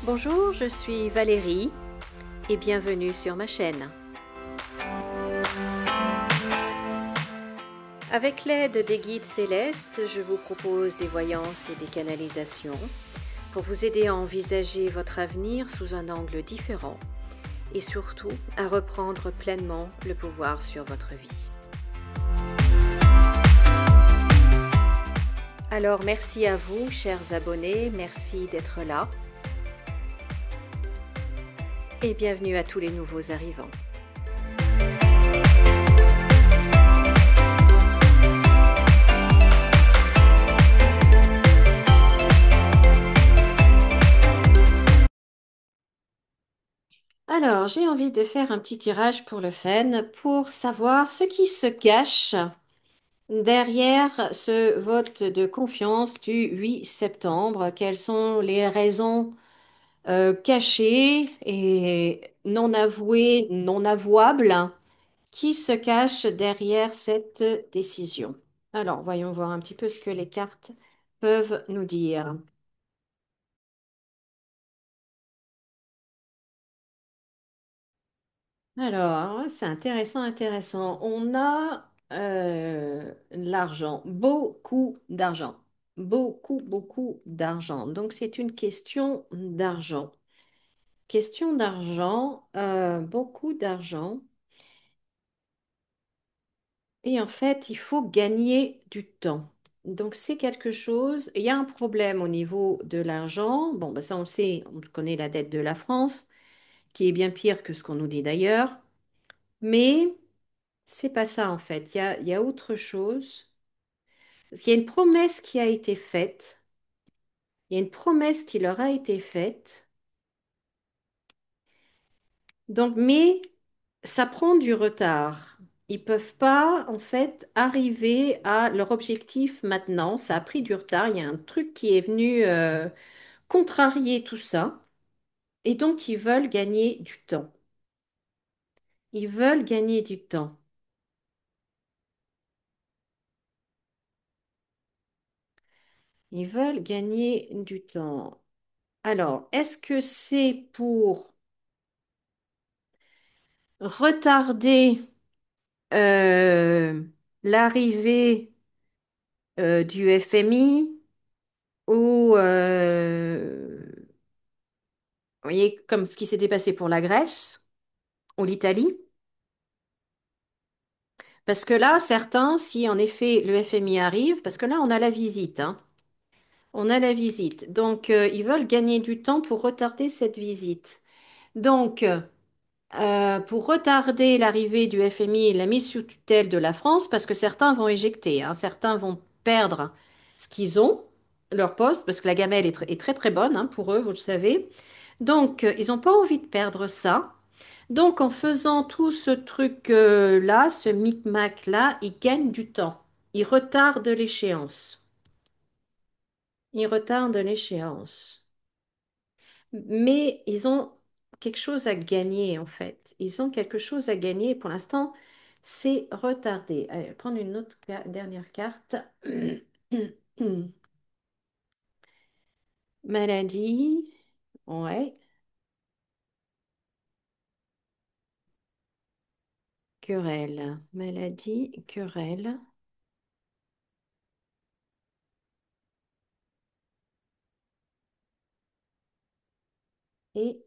Bonjour, je suis Valérie et bienvenue sur ma chaîne. Avec l'aide des guides célestes, je vous propose des voyances et des canalisations pour vous aider à envisager votre avenir sous un angle différent et surtout à reprendre pleinement le pouvoir sur votre vie. Alors merci à vous, chers abonnés, merci d'être là et bienvenue à tous les nouveaux arrivants. Alors, j'ai envie de faire un petit tirage pour le fun pour savoir ce qui se cache derrière ce vote de confiance du 8 septembre. Quelles sont les raisons cachées et non avouées, non avouables qui se cachent derrière cette décision? Alors, voyons voir un petit peu ce que les cartes peuvent nous dire. Alors, c'est intéressant, intéressant. On a l'argent, beaucoup d'argent, beaucoup d'argent. Donc, c'est une question d'argent. Question d'argent, beaucoup d'argent. Et en fait, il faut gagner du temps. Donc, c'est quelque chose. Il y a un problème au niveau de l'argent. Bon, ben ça, on le sait, on connaît la dette de la France, qui est bien pire que ce qu'on nous dit d'ailleurs. Mais c'est pas ça en fait. Il y a autre chose. Il y a une promesse qui a été faite. Il y a une promesse qui leur a été faite. Donc, mais ça prend du retard. Ils peuvent pas en fait arriver à leur objectif maintenant. Ça a pris du retard. Il y a un truc qui est venu contrarier tout ça. Et donc, ils veulent gagner du temps. Ils veulent gagner du temps. Ils veulent gagner du temps. Alors, est-ce que c'est pour retarder euh, l'arrivée du FMI ou, vous voyez, comme ce qui s'était passé pour la Grèce ou l'Italie? Parce que là, certains, si en effet le FMI arrive, parce que là, on a la visite, hein, on a la visite. Donc, ils veulent gagner du temps pour retarder cette visite. Donc, pour retarder l'arrivée du FMI et la mise sous tutelle de la France, parce que certains vont éjecter, hein, certains vont perdre ce qu'ils ont, leur poste, parce que la gamelle est très très bonne hein, pour eux, vous le savez. Donc, ils n'ont pas envie de perdre ça. Donc, en faisant tout ce truc-là, ce micmac-là, ils gagnent du temps. Ils retardent l'échéance. Ils retardent l'échéance. Mais ils ont quelque chose à gagner, en fait. Ils ont quelque chose à gagner. Pour l'instant, c'est retardé. Allez, prendre une autre dernière carte. Maladie. Ouais. Querelle. Maladie, querelle. Et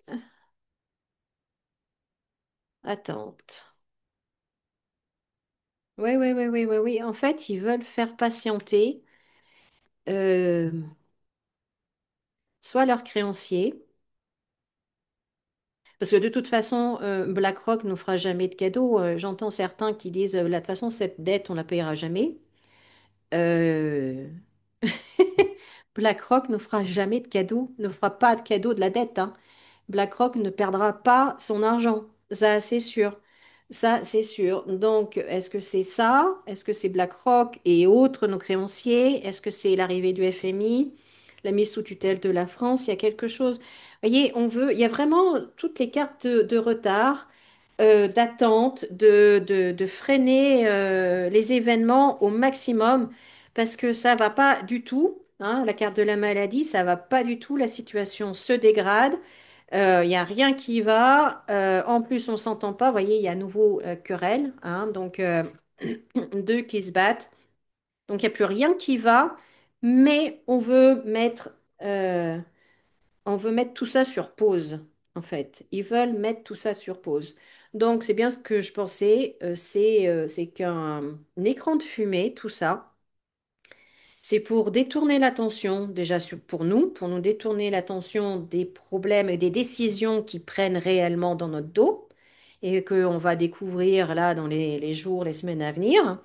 attente. Oui, oui, oui, oui, oui, oui. En fait, ils veulent faire patienter euh, soit leurs créanciers, parce que de toute façon, BlackRock ne nous fera jamais de cadeau. J'entends certains qui disent, de toute façon, cette dette, on la payera jamais. Euh, BlackRock ne fera jamais de cadeau, ne fera pas de cadeau de la dette, hein. BlackRock ne perdra pas son argent. Ça, c'est sûr. Ça, c'est sûr. Donc, est-ce que c'est ça? Est-ce que c'est BlackRock et autres, nos créanciers? Est-ce que c'est l'arrivée du FMI? La mise sous tutelle de la France? Il y a quelque chose. Vous voyez, il y a vraiment toutes les cartes de retard, d'attente, de freiner les événements au maximum parce que ça va pas du tout. hein, la carte de la maladie, ça va pas du tout, la situation se dégrade, il n'y a rien qui va, en plus on s'entend pas, vous voyez, il y a à nouveau querelle, hein, donc deux qui se battent, donc il n'y a plus rien qui va, mais euh, on veut mettre tout ça sur pause, en fait. Ils veulent mettre tout ça sur pause. Donc c'est bien ce que je pensais, c'est qu'un écran de fumée, tout ça. C'est pour détourner l'attention, déjà pour nous détourner l'attention des problèmes et des décisions qui prennent réellement dans notre dos et qu'on va découvrir là dans les jours, les semaines à venir.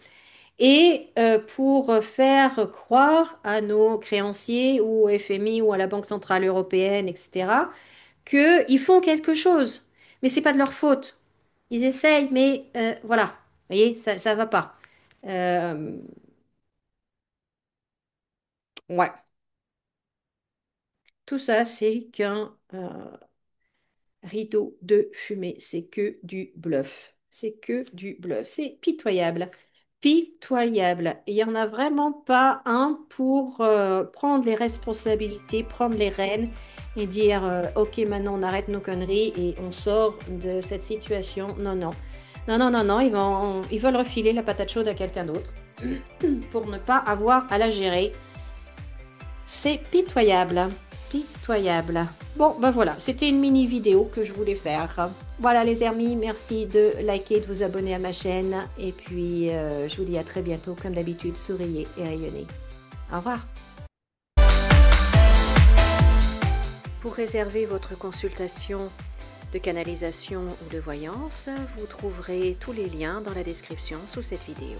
Et pour faire croire à nos créanciers ou au FMI ou à la Banque Centrale Européenne, etc., qu'ils font quelque chose. Mais c'est pas de leur faute. Ils essayent, mais voilà. Vous voyez, ça va pas. Euh, ouais. Tout ça, c'est qu'un rideau de fumée. C'est que du bluff. C'est que du bluff. C'est pitoyable. Pitoyable. Il n'y en a vraiment pas un pour prendre les responsabilités, prendre les rênes et dire OK, maintenant on arrête nos conneries et on sort de cette situation. Non, non. Non, non, non, non. Ils veulent refiler la patate chaude à quelqu'un d'autre pour ne pas avoir à la gérer. C'est pitoyable, pitoyable. Bon, ben voilà, c'était une mini vidéo que je voulais faire. Voilà les amis, merci de liker, de vous abonner à ma chaîne. Et puis, je vous dis à très bientôt. Comme d'habitude, souriez et rayonnez. Au revoir. Pour réserver votre consultation de canalisation ou de voyance, vous trouverez tous les liens dans la description sous cette vidéo.